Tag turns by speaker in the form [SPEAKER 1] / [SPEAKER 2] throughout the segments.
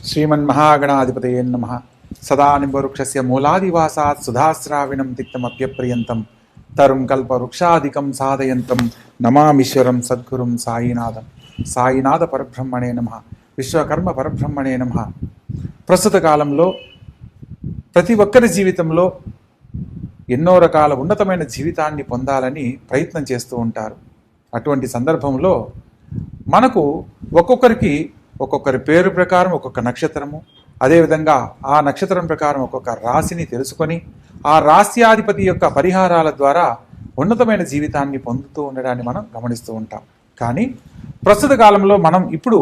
[SPEAKER 1] శ్రీమన్మహాగణాధిపతయే నమః. సదానింబవృక్షస్య మూలాదివాసాత్ సుధాస్రావిణం తిక్తమప్యప్రియంతం తరుం కల్పవృక్షాదికం సాధయంతం నమామీశ్వరం సద్గురుం సాయినాథం. సాయినాథ పరబ్రహ్మణే నమః. విశ్వకర్మ పరబ్రహ్మణే నమః. ప్రస్తుత కాలంలో ప్రతి ఒక్కరి జీవితంలో ఎన్నో రకాల ఉన్నతమైన జీవితాన్ని పొందాలని ప్రయత్నం చేస్తూ ఉంటారు. అటువంటి సందర్భంలో మనకు ఒక్కొక్కరి పేరు ప్రకారం ఒక్కొక్క నక్షత్రము, అదేవిధంగా ఆ నక్షత్రం ప్రకారం ఒక్కొక్క రాశిని తెలుసుకొని ఆ రాశ్యాధిపతి యొక్క పరిహారాల ద్వారా ఉన్నతమైన జీవితాన్ని పొందుతూ ఉండడాన్ని మనం గమనిస్తూ ఉంటాం. కానీ ప్రస్తుత కాలంలో మనం ఇప్పుడు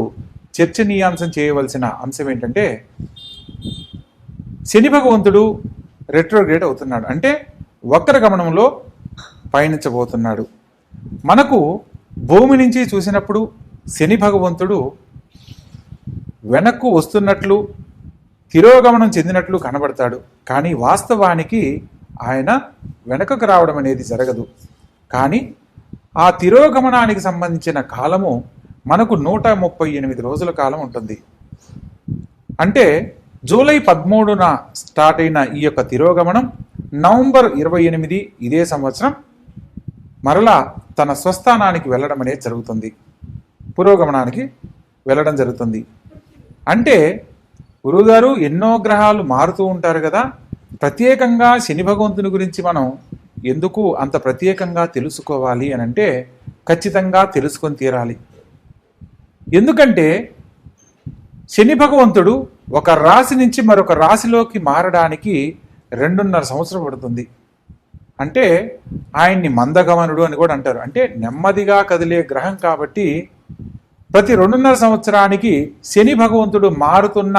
[SPEAKER 1] చర్చనీయాంశం చేయవలసిన అంశం ఏంటంటే, శని భగవంతుడు రెట్రోగ్రేడ్ అవుతున్నాడు, అంటే వక్ర గమనంలో పయనించబోతున్నాడు. మనకు భూమి నుంచి చూసినప్పుడు శని భగవంతుడు వెనక్కు వస్తున్నట్లు తిరోగమనం చెందినట్లు కనబడతాడు. కానీ వాస్తవానికి ఆయన వెనకకు రావడం అనేది జరగదు. కానీ ఆ తిరోగమనానికి సంబంధించిన కాలము మనకు 138 రోజుల కాలం ఉంటుంది. అంటే జూలై 13న స్టార్ట్ అయిన ఈ యొక్క తిరోగమనం నవంబర్ 28 ఇదే సంవత్సరం మరలా తన స్వస్థానానికి వెళ్ళడం అనేది జరుగుతుంది, పురోగమనానికి వెళ్ళడం జరుగుతుంది. అంటే గురువుగారు ఎన్నో గ్రహాలు మారుతూ ఉంటారు కదా, ప్రత్యేకంగా శని భగవంతుని గురించి మనం ఎందుకు అంత ప్రత్యేకంగా తెలుసుకోవాలి అని అంటే, ఖచ్చితంగా తెలుసుకొని తీరాలి. ఎందుకంటే శని భగవంతుడు ఒక రాశి నుంచి మరొక రాశిలోకి మారడానికి 2.5 సంవత్సరం పడుతుంది. అంటే ఆయన్ని మందగమనుడు అని కూడా అంటారు. అంటే నెమ్మదిగా కదిలే గ్రహం కాబట్టి ప్రతి 2.5 సంవత్సరానికి శని భగవంతుడు మారుతున్న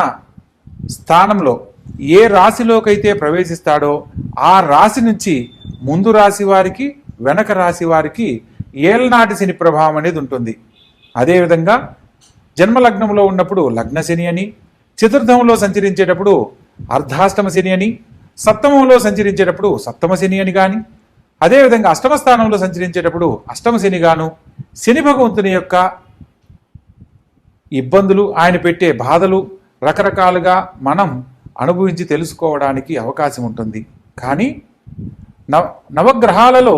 [SPEAKER 1] స్థానంలో ఏ రాశిలోకైతే ప్రవేశిస్తాడో ఆ రాశి నుంచి ముందు రాశి వారికి, వెనక రాశి వారికి ఏళ్ళనాటి శని ప్రభావం అనేది ఉంటుంది. అదేవిధంగా జన్మలగ్నంలో ఉన్నప్పుడు లగ్న శని అని, చతుర్థంలో సంచరించేటప్పుడు అర్ధాష్టమ శని అని, సప్తమంలో సంచరించేటప్పుడు సప్తమ శని అని కానీ, అదేవిధంగా అష్టమ స్థానంలో సంచరించేటప్పుడు అష్టమ శని గాను, శని భగవంతుని యొక్క ఇబ్బందులు, ఆయన పెట్టే బాధలు రకరకాలుగా మనం అనుభవించి తెలుసుకోవడానికి అవకాశం ఉంటుంది. కానీ నవగ్రహాలలో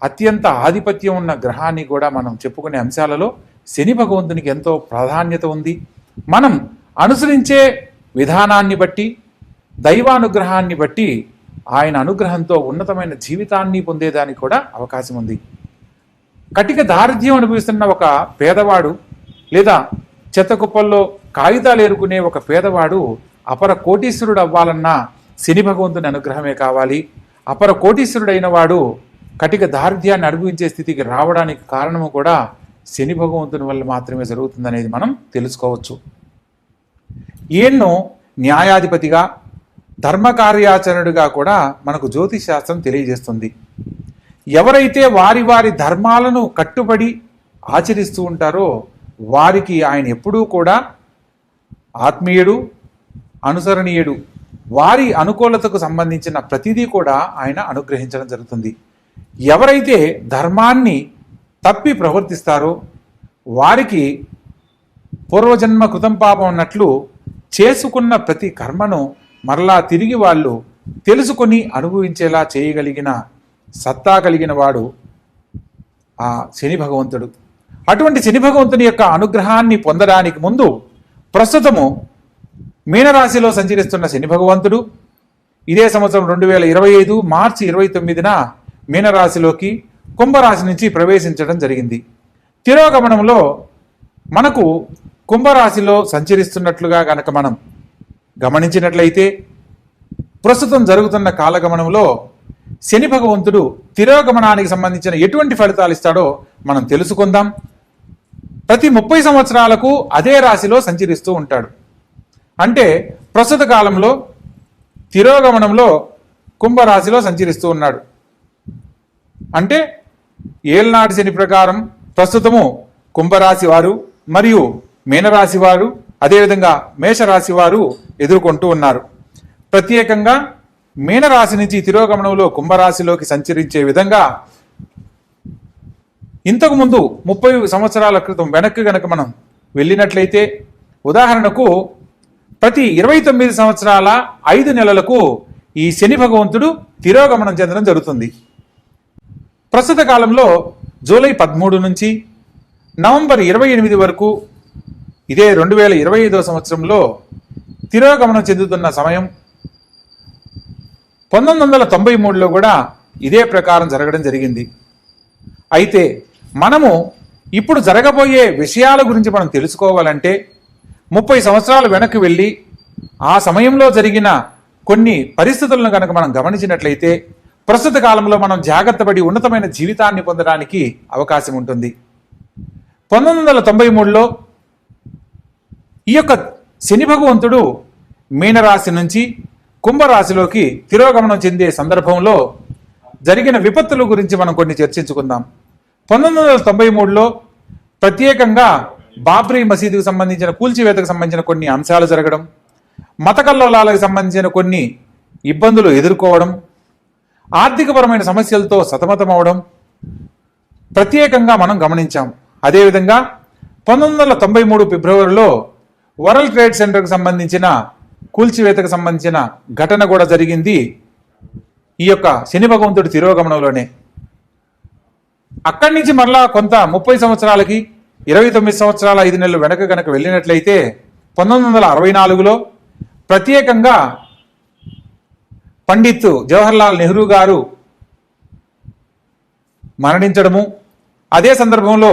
[SPEAKER 1] అత్యంత ఆధిపత్యం ఉన్న గ్రహాన్ని కూడా మనం చెప్పుకునే అంశాలలో శని భగవంతునికి ఎంతో ప్రాధాన్యత ఉంది. మనం అనుసరించే విధానాన్ని బట్టి, దైవానుగ్రహాన్ని బట్టి ఆయన అనుగ్రహంతో ఉన్నతమైన జీవితాన్ని పొందేదానికి కూడా అవకాశం ఉంది. కటిక దారిద్ర్యం అనుభవిస్తున్న ఒక పేదవాడు, లేదా చెత్త కుప్పల్లో కాగితాలు ఏరుకునే ఒక పేదవాడు అపర కోటీశ్వరుడు అవ్వాలన్నా శని భగవంతుని అనుగ్రహమే కావాలి. అపర కోటీశ్వరుడైన వాడు కటిక దారిద్ర్యాన్ని అనుభవించే స్థితికి రావడానికి కారణము కూడా శని భగవంతుని వల్ల మాత్రమే జరుగుతుందనేది మనం తెలుసుకోవచ్చు. ఈయన్ను న్యాయాధిపతిగా, ధర్మ కార్యాచరణుడిగా కూడా మనకు జ్యోతిష్ శాస్త్రం తెలియజేస్తుంది. ఎవరైతే వారి వారి ధర్మాలను కట్టుబడి ఆచరిస్తూ ఉంటారో వారికి ఆయన ఎప్పుడూ కూడా ఆత్మీయుడు, అనుసరణీయుడు. వారి అనుకూలతకు సంబంధించిన ప్రతిదీ కూడా ఆయన అనుగ్రహించడం జరుగుతుంది. ఎవరైతే ధర్మాన్ని తప్పి ప్రవర్తిస్తారో వారికి పూర్వజన్మ కృతం పాపం అన్నట్లు చేసుకున్న ప్రతి కర్మను మరలా తిరిగి వాళ్ళు తెలుసుకొని అనుభవించేలా చేయగలిగిన సత్తా కలిగిన వాడు ఆ శని భగవంతుడు. అటువంటి శని భగవంతుని యొక్క అనుగ్రహాన్ని పొందడానికి ముందు ప్రస్తుతము మీనరాశిలో సంచరిస్తున్న శని భగవంతుడు ఇదే సంవత్సరం 2025 మార్చి 29న మీనరాశిలోకి కుంభరాశి నుంచి ప్రవేశించడం జరిగింది. తిరోగమనంలో మనకు కుంభరాశిలో సంచరిస్తున్నట్లుగా గనక మనం గమనించినట్లయితే, ప్రస్తుతం జరుగుతున్న కాలగమనంలో శని భగవంతుడు తిరోగమనానికి సంబంధించిన ఎటువంటి ఫలితాలు ఇస్తాడో మనం తెలుసుకుందాం. ప్రతి 30 సంవత్సరాలకు అదే రాశిలో సంచరిస్తూ ఉంటాడు. అంటే ప్రస్తుత కాలంలో తిరోగమనంలో కుంభరాశిలో సంచరిస్తూ ఉన్నాడు. అంటే ఏళ్ళనాటి శని ప్రకారం ప్రస్తుతము కుంభరాశి వారు మరియు మీనరాశి వారు, అదేవిధంగా మేషరాశి వారు ఎదుర్కొంటూ ఉన్నారు. ప్రత్యేకంగా మీనరాశి నుంచి తిరోగమనంలో కుంభరాశిలోకి సంచరించే విధంగా ఇంతకుముందు 30 సంవత్సరాల క్రితం వెనక్కి గనక మనం వెళ్ళినట్లయితే, ఉదాహరణకు ప్రతి 29 సంవత్సరాల 5 నెలలకు ఈ శని భగవంతుడు తిరోగమనం చెందడం జరుగుతుంది. ప్రస్తుత కాలంలో జూలై 13 నుంచి నవంబర్ 28 వరకు ఇదే 2025వ సంవత్సరంలో తిరోగమనం చెందుతున్న సమయం. 1993లో కూడా ఇదే ప్రకారం జరగడం జరిగింది. అయితే మనము ఇప్పుడు జరగబోయే విషయాల గురించి మనం తెలుసుకోవాలంటే 30 సంవత్సరాలు వెనక్కి వెళ్ళి ఆ సమయంలో జరిగిన కొన్ని పరిస్థితులను కనుక మనం గమనించినట్లయితే ప్రస్తుత కాలంలో మనం జాగ్రత్త పడి ఉన్నతమైన జీవితాన్ని పొందడానికి అవకాశం ఉంటుంది. 1993లో ఈ యొక్క శని భగవంతుడు మీనరాశి నుంచి కుంభరాశిలోకి తిరోగమనం చెందే సందర్భంలో జరిగిన విపత్తుల గురించి మనం కొన్ని చర్చించుకుందాం. 1993లో ప్రత్యేకంగా బాబ్రీ మసీదుకు సంబంధించిన కూల్చివేతకు సంబంధించిన కొన్ని అంశాలు జరగడం, మత కల్లోలాలకు సంబంధించిన కొన్ని ఇబ్బందులు ఎదుర్కోవడం, ఆర్థికపరమైన సమస్యలతో సతమతమవడం ప్రత్యేకంగా మనం గమనించాం. అదేవిధంగా 1993 ఫిబ్రవరిలో వరల్డ్ ట్రేడ్ సెంటర్కి సంబంధించిన కూల్చివేతకు సంబంధించిన ఘటన కూడా జరిగింది ఈ యొక్క శని భగవంతుడి తిరోగమనంలోనే. అక్కడి నుంచి మరలా కొంత 30 సంవత్సరాలకి 29 సంవత్సరాల 5 నెలలు వెనక కనుక వెళ్ళినట్లయితే 1964లో ప్రత్యేకంగా పండిత్ జవహర్లాల్ నెహ్రూ గారు మరణించడము, అదే సందర్భంలో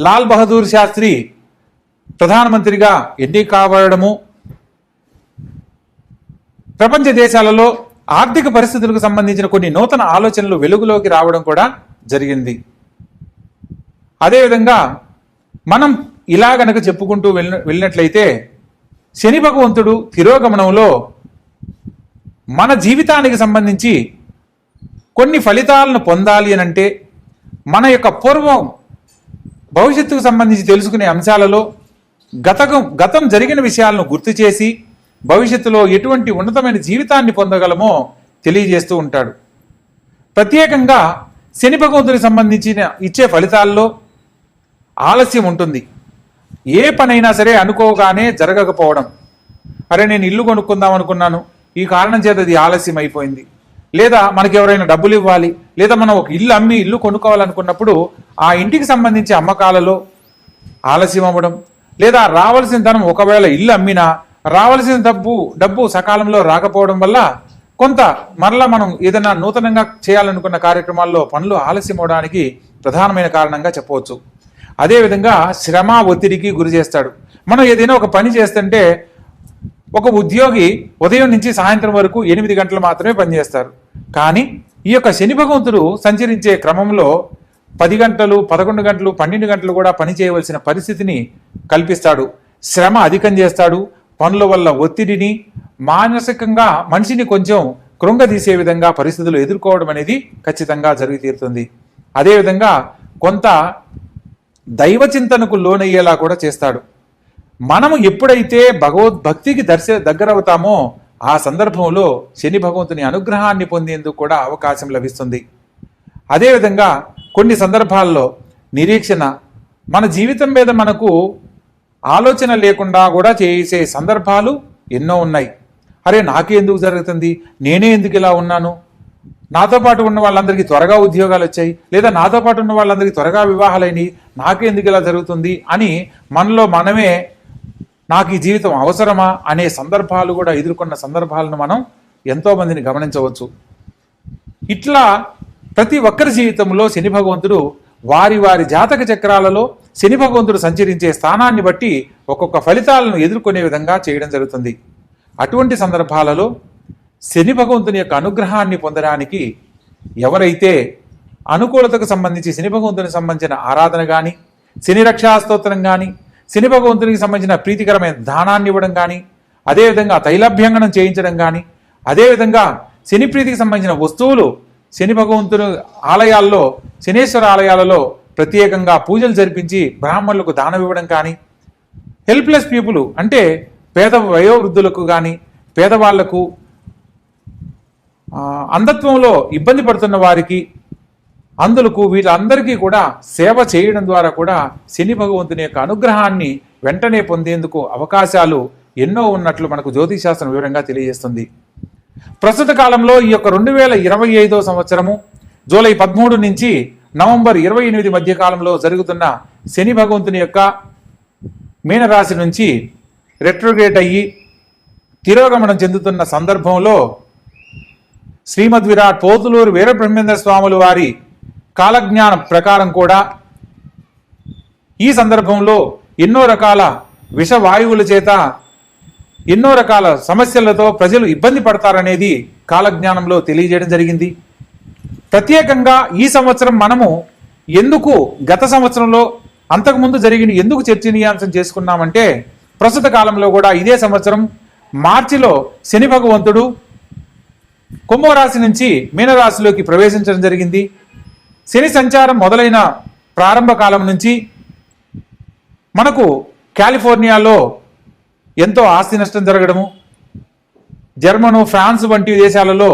[SPEAKER 1] లాల్ బహదూర్ శాస్త్రి ప్రధానమంత్రిగా ఎన్నిక కావడము, ప్రపంచ దేశాలలో ఆర్థిక పరిస్థితులకు సంబంధించిన కొన్ని నూతన ఆలోచనలు వెలుగులోకి రావడం కూడా జరిగింది. అదేవిధంగా మనం ఇలా గనక చెప్పుకుంటూ వెళ్ళినట్లయితే శని భగవంతుడు తిరోగమనంలో మన జీవితానికి సంబంధించి కొన్ని ఫలితాలను పొందాలి అని అంటే మన యొక్క పూర్వం భవిష్యత్తుకు సంబంధించి తెలుసుకునే అంశాలలో గతం జరిగిన విషయాలను గుర్తు చేసి భవిష్యత్తులో ఎటువంటి ఉన్నతమైన జీవితాన్ని పొందగలమో తెలియజేస్తూ ఉంటాడు. ప్రత్యేకంగా శని భగవంతునికి సంబంధించిన ఇచ్చే ఫలితాల్లో ఆలస్యం ఉంటుంది. ఏ పనైనా సరే అనుకోగానే జరగకపోవడం, అరే నేను ఇల్లు కొనుక్కుందాం అనుకున్నాను, ఈ కారణం చేత అది ఆలస్యం అయిపోయింది, లేదా మనకి ఎవరైనా డబ్బులు ఇవ్వాలి, లేదా మనం ఒక ఇల్లు అమ్మి ఇల్లు కొనుక్కోవాలనుకున్నప్పుడు ఆ ఇంటికి సంబంధించి అమ్మకాలలో ఆలస్యం అవ్వడం, లేదా రావాల్సిన ధనం ఒకవేళ ఇల్లు అమ్మినా రావాల్సిన డబ్బు సకాలంలో రాకపోవడం వల్ల కొంత మరలా మనం ఏదైనా నూతనంగా చేయాలనుకున్న కార్యక్రమాల్లో పనులు ఆలస్యం అవడానికి ప్రధానమైన కారణంగా చెప్పవచ్చు. అదేవిధంగా శ్రమ ఒత్తిడికి గురి చేస్తాడు. మనం ఏదైనా ఒక పని చేస్తుంటే ఒక ఉద్యోగి ఉదయం నుంచి సాయంత్రం వరకు 8 గంటలు మాత్రమే పనిచేస్తారు. కానీ ఈ యొక్క శని భగవంతుడు సంచరించే క్రమంలో 10 గంటలు, 11 గంటలు, 12 గంటలు కూడా పని చేయవలసిన పరిస్థితిని కల్పిస్తాడు. శ్రమ అధికం చేస్తాడు. పనుల వల్ల ఒత్తిడిని, మానసికంగా మనిషిని కొంచెం కృంగదీసే విధంగా పరిస్థితులు ఎదుర్కోవడం అనేది ఖచ్చితంగా జరిగి తీరుతుంది. అదేవిధంగా కొంత దైవ చింతనకు లోనయ్యేలా కూడా చేస్తాడు. మనము ఎప్పుడైతే భగవద్భక్తికి దగ్గరవుతామో ఆ సందర్భంలో శని భగవంతుని అనుగ్రహాన్ని పొందేందుకు కూడా అవకాశం లభిస్తుంది. అదేవిధంగా కొన్ని సందర్భాల్లో నిరీక్షణ, మన జీవితం మీద మనకు ఆలోచన లేకుండా కూడా చేసే సందర్భాలు ఎన్నో ఉన్నాయి. అరే నాకే ఎందుకు జరుగుతుంది, నేనే ఎందుకు ఇలా ఉన్నాను, నాతో పాటు ఉన్న వాళ్ళందరికీ త్వరగా ఉద్యోగాలు వచ్చాయి, లేదా నాతో పాటు ఉన్న వాళ్ళందరికీ త్వరగా వివాహాలైనవి, నాకే ఎందుకు ఇలా జరుగుతుంది అని మనలో మనమే నాకు ఈ జీవితం అవసరమా అనే సందర్భాలు కూడా ఎదుర్కొన్న సందర్భాలను మనం ఎంతోమందిని గమనించవచ్చు. ఇట్లా ప్రతి ఒక్కరి జీవితంలో శని భగవంతుడు వారి వారి జాతక చక్రాలలో శని భగవంతుడు సంచరించే స్థానాన్ని బట్టి ఒక్కొక్క ఫలితాలను ఎదుర్కొనే విధంగా చేయడం జరుగుతుంది. అటువంటి సందర్భాలలో శని భగవంతుని యొక్క అనుగ్రహాన్ని పొందడానికి ఎవరైతే అనుకూలతకు సంబంధించి శని భగవంతునికి సంబంధించిన ఆరాధన కానీ, శని రక్షా స్తోత్రం కానీ, శని భగవంతునికి సంబంధించిన ప్రీతికరమైన దానాన్ని ఇవ్వడం కానీ, అదేవిధంగా తైలాభ్యంగనం చేయించడం కానీ, అదేవిధంగా శని ప్రీతికి సంబంధించిన వస్తువులు శని భగవంతుని ఆలయాల్లో, శనేశ్వర ఆలయాలలో ప్రత్యేకంగా పూజలు జరిపించి బ్రాహ్మణులకు దానం ఇవ్వడం కానీ, హెల్ప్లెస్ పీపుల్ అంటే పేద వయోవృద్ధులకు కానీ, పేదవాళ్లకు, అంధత్వంలో ఇబ్బంది పడుతున్న వారికి, అందులకు వీళ్ళందరికీ కూడా సేవ చేయడం ద్వారా కూడా శని భగవంతుని యొక్క అనుగ్రహాన్ని వెంటనే పొందేందుకు అవకాశాలు ఎన్నో ఉన్నట్లు మనకు జ్యోతిశాస్త్రం వివరంగా తెలియజేస్తుంది. ప్రస్తుత కాలంలో ఈ యొక్క 2025 సంవత్సరము జూలై 13 నుంచి నవంబర్ 28 మధ్య కాలంలో జరుగుతున్న శని భగవంతుని యొక్క మీనరాశి నుంచి రెట్రోగ్రేట్ అయ్యి తిరోగమనం చెందుతున్న సందర్భంలో శ్రీమద్ విరాట్ పోతులూరు వీరబ్రహ్మేంద్ర స్వాములు వారి కాలజ్ఞానం ప్రకారం కూడా ఈ సందర్భంలో ఎన్నో రకాల విషవాయువుల చేత ఎన్నో రకాల సమస్యలతో ప్రజలు ఇబ్బంది పడతారనేది కాలజ్ఞానంలో తెలియజేయడం జరిగింది. ప్రత్యేకంగా ఈ సంవత్సరం మనము ఎందుకు గత సంవత్సరంలో అంతకుముందు జరిగిన ఎందుకు చర్చనీయాంశం చేసుకున్నామంటే, ప్రస్తుత కాలంలో కూడా ఇదే సంవత్సరం మార్చిలో శని భగవంతుడు కుంభరాశి నుంచి మీనరాశిలోకి ప్రవేశించడం జరిగింది. శని సంచారం మొదలైన ప్రారంభ కాలం నుంచి మనకు కాలిఫోర్నియాలో ఎంతో ఆస్తి నష్టం జరగడము, జర్మను, ఫ్రాన్స్ వంటి దేశాలలో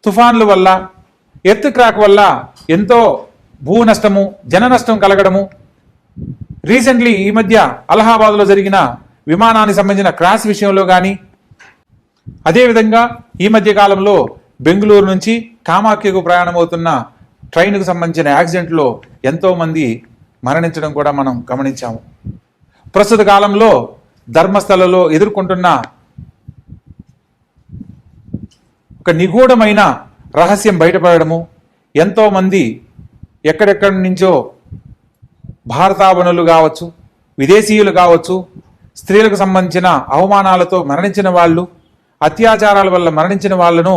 [SPEAKER 1] తుఫాన్ల వల్ల, ఎర్త్ క్రాక్ వల్ల ఎంతో భూ నష్టము, జన నష్టం కలగడము, రీసెంట్లీ ఈ మధ్య అలహాబాద్లో జరిగిన విమానానికి సంబంధించిన క్రాష్ విషయంలో కానీ, అదేవిధంగా ఈ మధ్య కాలంలో బెంగళూరు నుంచి కామాఖ్యకు ప్రయాణమవుతున్న ట్రైన్కు సంబంధించిన యాక్సిడెంట్లో ఎంతోమంది మరణించడం కూడా మనం గమనించాము. ప్రస్తుత కాలంలో ధర్మస్థలలో ఎదుర్కొంటున్న ఒక నిగూఢమైన రహస్యం బయటపడము, ఎంతోమంది ఎక్కడెక్కడి నుంచో భారతావనులు కావచ్చు, విదేశీయులు కావచ్చు, స్త్రీలకు సంబంధించిన అవమానాలతో మరణించిన వాళ్ళు, అత్యాచారాల వల్ల మరణించిన వాళ్ళను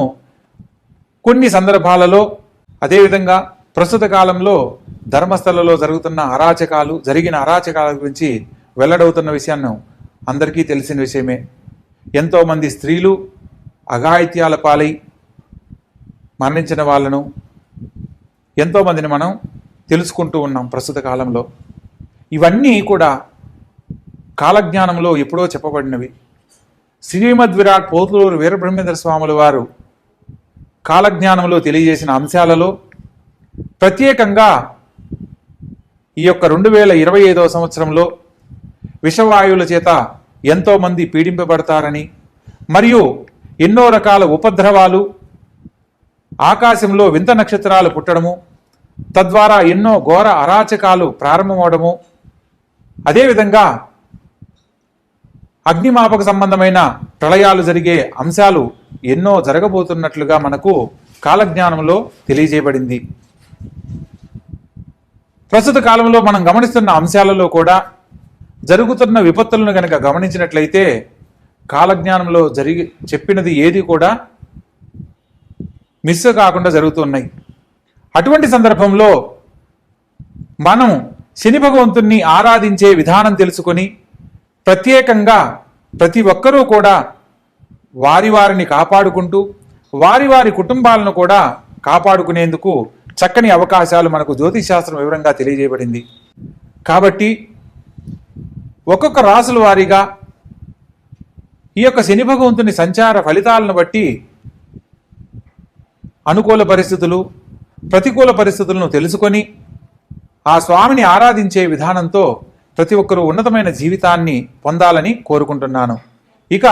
[SPEAKER 1] కొన్ని సందర్భాలలో, అదేవిధంగా ప్రస్తుత కాలంలో ధర్మస్థలలో జరిగిన అరాచకాల గురించి వెల్లడవుతున్న విషయాన్ని అందరికీ తెలిసిన విషయమే. ఎంతోమంది స్త్రీలు అఘాయిత్యాల పాలై మరణించిన వాళ్ళను ఎంతోమందిని మనం తెలుసుకుంటూ ఉన్నాం ప్రస్తుత కాలంలో. ఇవన్నీ కూడా కాలజ్ఞానంలో ఎప్పుడో చెప్పబడినవి. శ్రీమద్ విరాట్ పోతులూరు వీరబ్రహ్మేంద్ర స్వాముల వారు కాలజ్ఞానంలో తెలియజేసిన అంశాలలో ప్రత్యేకంగా ఈ యొక్క 2025 సంవత్సరంలో విషవాయువుల చేత ఎంతోమంది పీడింపబడతారని, మరియు ఎన్నో రకాల ఉపద్రవాలు, ఆకాశంలో వింత నక్షత్రాలు పుట్టడము, తద్వారా ఎన్నో ఘోర అరాచకాలు ప్రారంభమవడము, అదేవిధంగా అగ్నిమాపక సంబంధమైన ప్రళయాలు జరిగే అంశాలు ఎన్నో జరగబోతున్నట్లుగా మనకు కాలజ్ఞానంలో తెలియజేయబడింది. ప్రస్తుత కాలంలో మనం గమనిస్తున్న అంశాలలో కూడా జరుగుతున్న విపత్తులను కనుక గమనించినట్లయితే కాలజ్ఞానంలో చెప్పినది ఏది కూడా మిస్ కాకుండా జరుగుతున్నాయి. అటువంటి సందర్భంలో మనం శని భగవంతుణ్ణి ఆరాధించే విధానం తెలుసుకొని ప్రత్యేకంగా ప్రతి ఒక్కరూ కూడా వారిని కాపాడుకుంటూ వారి కుటుంబాలను కూడా కాపాడుకునేందుకు చక్కని అవకాశాలు మనకు జ్యోతిష్ శాస్త్రం వివరంగా తెలియజేయబడింది. కాబట్టి ఒక్కొక్క రాసుల వారీగా ఈ యొక్క శని భగవంతుని సంచార ఫలితాలను బట్టి అనుకూల పరిస్థితులు, ప్రతికూల పరిస్థితులను తెలుసుకొని ఆ స్వామిని ఆరాధించే విధానంతో ప్రతి ఒక్కరూ ఉన్నతమైన జీవితాన్ని పొందాలని కోరుకుంటున్నాను. ఇక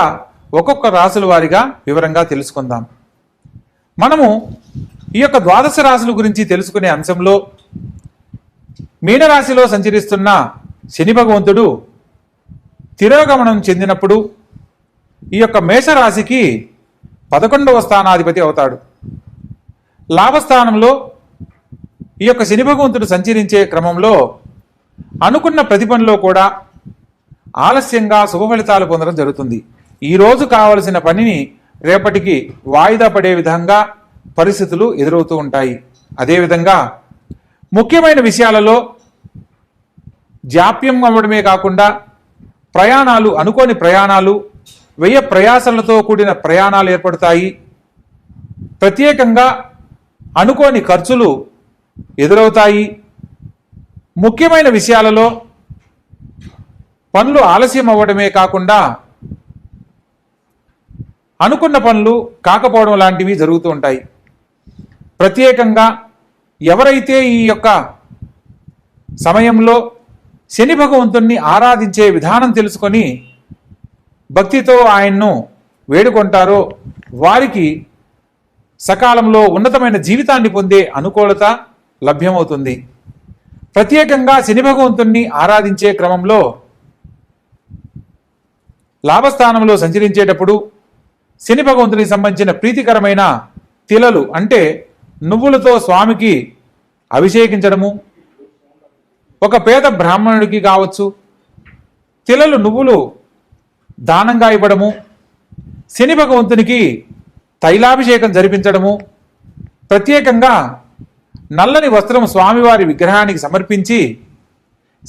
[SPEAKER 1] ఒక్కొక్క రాసుల వారీగా వివరంగా తెలుసుకుందాం. మనము ఈ యొక్క ద్వాదశ రాశుల గురించి తెలుసుకునే అంశంలో మీనరాశిలో సంచరిస్తున్న శని భగవంతుడు తిరోగమనం చెందినప్పుడు ఈ యొక్క మేషరాశికి 11వ స్థానాధిపతి అవుతాడు. లాభస్థానంలో ఈ యొక్క శని భగవంతుడు సంచరించే క్రమంలో అనుకున్న ప్రతి పనిలో కూడా ఆలస్యంగా శుభ ఫలితాలు పొందడం జరుగుతుంది. ఈరోజు కావలసిన పనిని రేపటికి వాయిదా పడే విధంగా పరిస్థితులు ఎదురవుతూ ఉంటాయి. అదేవిధంగా ముఖ్యమైన విషయాలలో జాప్యం అవ్వడమే కాకుండా అనుకోని ప్రయాణాలు, వ్యయ ప్రయాసలతో కూడిన ప్రయాణాలు ఏర్పడతాయి. ప్రత్యేకంగా అనుకోని ఖర్చులు ఎదురవుతాయి. ముఖ్యమైన విషయాలలో పనులు ఆలస్యం అవ్వడమే కాకుండా అనుకున్న పనులు కాకపోవడం లాంటివి జరుగుతూ ఉంటాయి. ప్రత్యేకంగా ఎవరైతే ఈ యొక్క సమయంలో శని భగవంతుణ్ణి ఆరాధించే విధానం తెలుసుకొని భక్తితో ఆయన్ను వేడుకుంటారో వారికి సకాలంలో ఉన్నతమైన జీవితాన్ని పొందే అనుకూలత లభ్యమవుతుంది. ప్రత్యేకంగా శని భగవంతుణ్ణి ఆరాధించే క్రమంలో లాభస్థానంలో సంచరించేటప్పుడు శని భగవంతునికి సంబంధించిన ప్రీతికరమైన తిలలు అంటే నువ్వులతో స్వామికి అభిషేకించడము, ఒక పేద బ్రాహ్మణుడికి కావచ్చు తిలలు నువ్వులు దానంగా ఇవ్వడము, శని భగవంతునికి తైలాభిషేకం జరిపించడము, ప్రత్యేకంగా నల్లని వస్త్రం స్వామివారి విగ్రహానికి సమర్పించి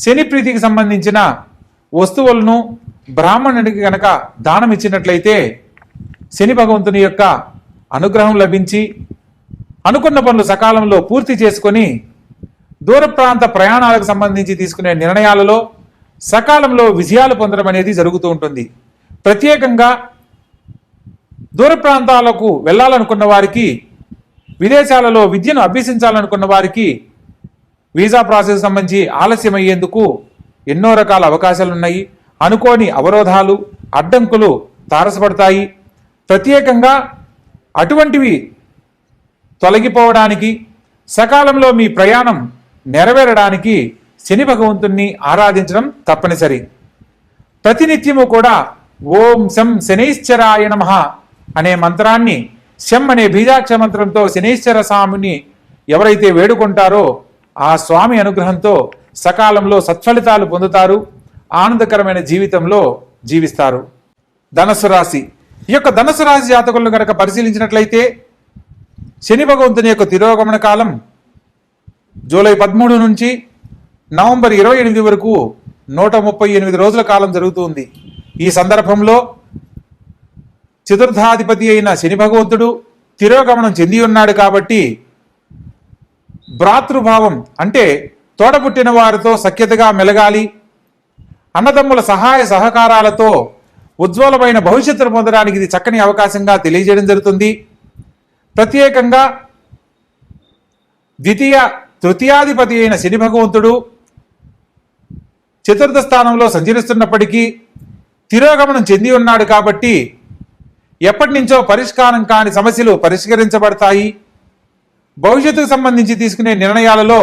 [SPEAKER 1] శని ప్రీతికి సంబంధించిన వస్తువులను బ్రాహ్మణుడికి గనక దానం ఇచ్చినట్లయితే శని భగవంతుని యొక్క అనుగ్రహం లభించి అనుకున్న పనులు సకాలంలో పూర్తి చేసుకొని దూర ప్రాంత ప్రయాణాలకు సంబంధించి తీసుకునే నిర్ణయాలలో సకాలంలో విజయాలు పొందడం అనేది జరుగుతూ ఉంటుంది. ప్రత్యేకంగా దూర ప్రాంతాలకు వెళ్ళాలనుకున్న వారికి, విదేశాలలో విద్యను అభ్యసించాలనుకున్న వారికి వీసా ప్రాసెస్ సంబంధించి ఆలస్యం అయ్యేందుకు ఎన్నో రకాల అవకాశాలు ఉన్నాయి. అనుకోని అవరోధాలు, అడ్డంకులు తారసపడతాయి. ప్రత్యేకంగా అటువంటివి తొలగిపోవడానికి, సకాలంలో మీ ప్రయాణం నెరవేరడానికి శని భగవంతుణ్ణి ఆరాధించడం తప్పనిసరి. ప్రతినిత్యము కూడా ఓం శం శనైశ్చరాయ నమః అనే మంత్రాన్ని, శం అనే బీజాక్షర మంత్రంతో శనైశ్చర స్వామిని ఎవరైతే వేడుకుంటారో ఆ స్వామి అనుగ్రహంతో సకాలంలో సత్ఫలితాలు పొందుతారు, ఆనందకరమైన జీవితంలో జీవిస్తారు. ధనస్సు రాశి. ఈ యొక్క ధనస్సు రాశి జాతకులను కనుక పరిశీలించినట్లయితే శని భగవంతుని యొక్క తిరోగమన కాలం జూలై 13 నుంచి నవంబర్ 28 వరకు 138 రోజుల కాలం జరుగుతుంది. ఈ సందర్భంలో చతుర్థాధిపతి అయిన శని భగవంతుడు తిరోగమనం చెంది ఉన్నాడు కాబట్టి భ్రాతృభావం అంటే తోడబుట్టిన వారితో సఖ్యతగా మెలగాలి, అన్నదమ్ముల సహాయ సహకారాలతో ఉజ్వలమైన భవిష్యత్తును పొందడానికి ఇది చక్కని అవకాశంగా తెలియజేయడం జరుగుతుంది. ప్రత్యేకంగా తృతీయాధిపతి అయిన శని భగవంతుడు చతుర్థ స్థానంలో సంచరిస్తున్నప్పటికీ తిరోగమనం చెంది ఉన్నాడు కాబట్టి ఎప్పటి నుంచో పరిష్కారం కాని సమస్యలు పరిష్కరించబడతాయి. భవిష్యత్తుకు సంబంధించి తీసుకునే నిర్ణయాలలో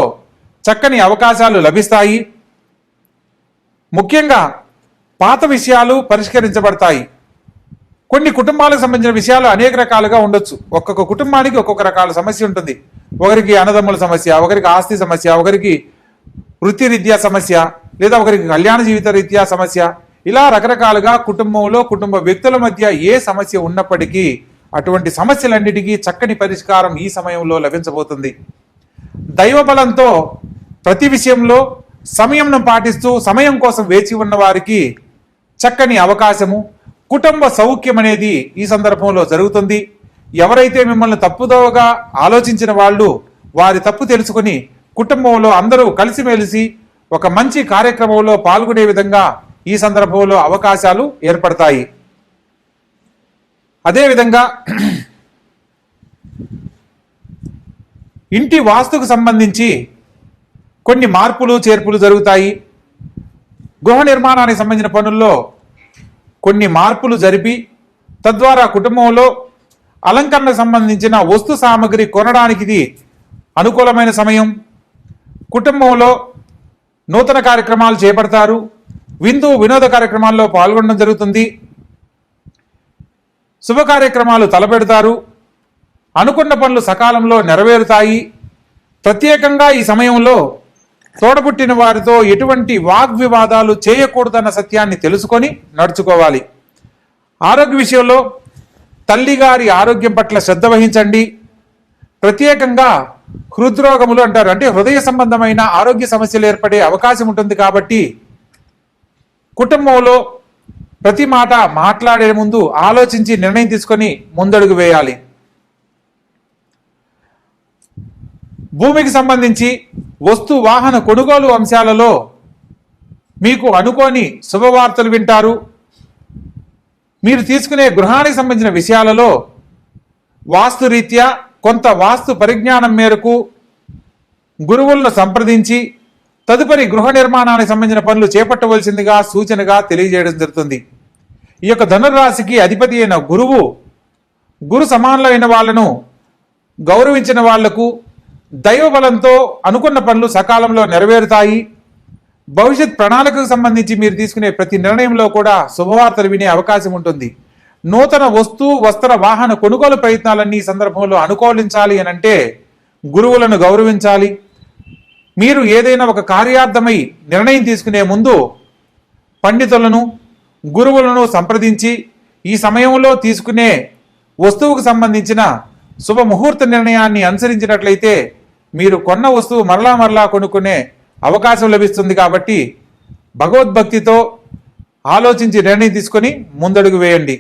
[SPEAKER 1] చక్కని అవకాశాలు లభిస్తాయి. ముఖ్యంగా పాత విషయాలు పరిష్కరించబడతాయి. కొన్ని కుటుంబాలకు సంబంధించిన విషయాలు అనేక రకాలుగా ఉండొచ్చు. ఒక్కొక్క కుటుంబానికి ఒక్కొక్క రకాల సమస్య ఉంటుంది. ఒకరికి అన్నదమ్ముల సమస్య, ఒకరికి ఆస్తి సమస్య, ఒకరికి వృత్తి రీత్యా సమస్య, లేదా ఒకరికి కళ్యాణ జీవిత రీత్యా సమస్య, ఇలా రకరకాలుగా కుటుంబంలో కుటుంబ వ్యక్తుల మధ్య ఏ సమస్య ఉన్నప్పటికీ అటువంటి సమస్యలన్నిటికీ చక్కని పరిష్కారం ఈ సమయంలో లభించబోతుంది. దైవబలంతో ప్రతి విషయంలో సమయంను పాటిస్తూ సమయం కోసం వేచి ఉన్న వారికి చక్కని అవకాశము, కుటుంబ సౌఖ్యం అనేది ఈ సందర్భంలో జరుగుతుంది. ఎవరైతే మిమ్మల్ని తప్పుదోవగా ఆలోచించిన వాళ్ళు వారి తప్పు తెలుసుకుని కుటుంబంలో అందరూ కలిసిమెలిసి ఒక మంచి కార్యక్రమంలో పాల్గొనే విధంగా ఈ సందర్భంలో అవకాశాలు ఏర్పడతాయి. అదేవిధంగా ఇంటి వాస్తుకు సంబంధించి కొన్ని మార్పులు చేర్పులు జరుగుతాయి. గృహ నిర్మాణానికి సంబంధించిన పనుల్లో కొన్ని మార్పులు జరిపి తద్వారా కుటుంబంలో అలంకరణకు సంబంధించిన వస్తు సామగ్రి కొనడానికి ఇది అనుకూలమైన సమయం. కుటుంబంలో నూతన కార్యక్రమాలు చేపడతారు. విందు వినోద కార్యక్రమాల్లో పాల్గొనడం జరుగుతుంది. శుభ కార్యక్రమాలు తలపెడతారు. అనుకున్న పనులు సకాలంలో నెరవేరుతాయి. ప్రత్యేకంగా ఈ సమయంలో తోడబుట్టిన వారితో ఎటువంటి వాగ్వివాదాలు చేయకూడదన్న సత్యాన్ని తెలుసుకొని నడుచుకోవాలి. ఆరోగ్య విషయంలో తల్లిగారి ఆరోగ్యం పట్ల శ్రద్ధ వహించండి. ప్రత్యేకంగా హృద్రోగములు అంటారు, అంటే హృదయ సంబంధమైన ఆరోగ్య సమస్యలు ఏర్పడే అవకాశం ఉంటుంది. కాబట్టి కుటుంబంలో ప్రతి మాట మాట్లాడే ముందు ఆలోచించి నిర్ణయం తీసుకొని ముందడుగు వేయాలి. భూమికి సంబంధించి వస్తు వాహన కొనుగోలు అంశాలలో మీకు అనుకోని శుభవార్తలు వింటారు. మీరు తీసుకునే గృహానికి సంబంధించిన విషయాలలో వాస్తు రీత్యా కొంత వాస్తు పరిజ్ఞానం మేరకు గురువులను సంప్రదించి తదుపరి గృహ నిర్మాణానికి సంబంధించిన పనులు చేపట్టవలసిందిగా సూచనగా తెలియజేయడం జరుగుతుంది. ఈ యొక్క ధనుర్రాశికి అధిపతి అయిన గురువు, గురు సమానులైన వాళ్ళను గౌరవించిన వాళ్లకు దైవ బలంతో అనుకున్న పనులు సకాలంలో నెరవేరుతాయి. భవిష్యత్ ప్రణాళికకు సంబంధించి మీరు తీసుకునే ప్రతి నిర్ణయంలో కూడా శుభవార్తలు వినే అవకాశం ఉంటుంది. నూతన వస్త్ర వాహన కొనుగోలు ప్రయత్నాలన్నీ ఈ సందర్భంలో అనుకూలించాలి అని అంటే గురువులను గౌరవించాలి. మీరు ఏదైనా ఒక కార్యార్థమై నిర్ణయం తీసుకునే ముందు పండితులను, గురువులను సంప్రదించి ఈ సమయంలో తీసుకునే వస్తువుకు సంబంధించిన శుభ ముహూర్త నిర్ణయాన్ని అనుసరించినట్లయితే మీరు కొన్న వస్తువు మరలా కొనుక్కునే అవకాశం లభిస్తుంది. కాబట్టి భగవద్భక్తితో ఆలోచించి నిర్ణయం తీసుకొని ముందడుగు వేయండి.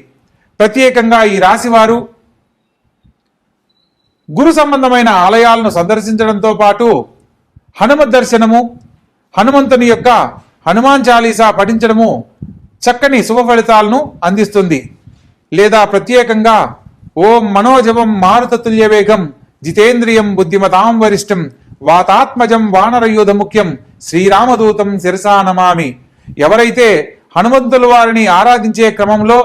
[SPEAKER 1] ప్రత్యేకంగా ఈ రాశివారు గురు సంబంధమైన ఆలయాలను సందర్శించడంతో పాటు హనుమత్ దర్శనము, హనుమంతుని యొక్క హనుమాన్ చాలీసా పఠించడము చక్కని శుభ ఫలితాలను అందిస్తుంది. లేదా ప్రత్యేకంగా ఓం మనోజవం మారుతతుల్య వేగం జితేంద్రియం బుద్ధిమతాం వరిష్టం వాతాత్మజం వానరయూధ ముఖ్యం శ్రీరామదూతం శిరసా నమామి. ఎవరైతే హనుమంతుల వారిని ఆరాధించే క్రమంలో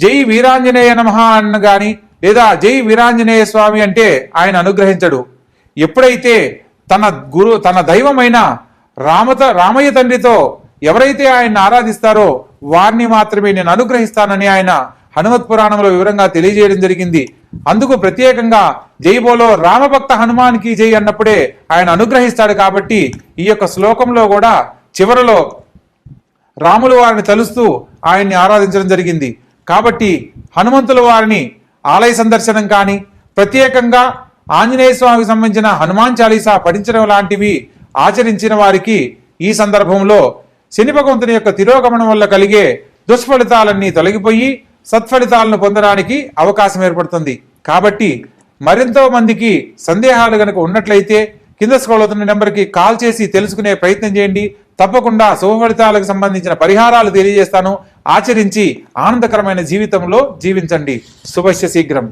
[SPEAKER 1] జై వీరాంజనేయ నమః అన్న గాని లేదా జై వీరాంజనేయ స్వామి అంటే ఆయన అనుగ్రహించడు. ఎప్పుడైతే తన దైవమైన రామయ్య తండ్రితో ఎవరైతే ఆయన ఆరాధిస్తారో వారిని మాత్రమే నేను అనుగ్రహిస్తానని ఆయన హనుమత్ పురాణంలో వివరంగా తెలియజేయడం జరిగింది. అందుకు ప్రత్యేకంగా జై బోలో రామభక్త హనుమాన్కి జై అన్నప్పుడే ఆయన అనుగ్రహిస్తాడు. కాబట్టి ఈ యొక్క శ్లోకంలో కూడా చివరలో రాముల వారిని తలుస్తూ ఆయన్ని ఆరాధించడం జరిగింది. కాబట్టి హనుమంతుల వారిని ఆలయ సందర్శనం కానీ ప్రత్యేకంగా ఆంజనేయ స్వామికి సంబంధించిన హనుమాన్ చాలీసా పఠించడం లాంటివి ఆచరించిన వారికి ఈ సందర్భంలో శని భగవంతుని యొక్క తిరోగమనం వల్ల కలిగే దుష్ఫలితాలన్నీ తొలగిపోయి సత్ఫలితాలను పొందడానికి అవకాశం ఏర్పడుతుంది. కాబట్టి మరింతో మందికి సందేహాలు కనుక ఉన్నట్లయితే కింద స్క్రోల్ అవుతున్న నెంబర్కి కాల్ చేసి తెలుసుకునే ప్రయత్నం చేయండి. తప్పకుండా శుభ ఫలితాలకు సంబంధించిన పరిహారాలు తెలియజేస్తాను. ఆచరించి ఆనందకరమైన జీవితంలో జీవించండి. శుభస్య శీఘ్రం.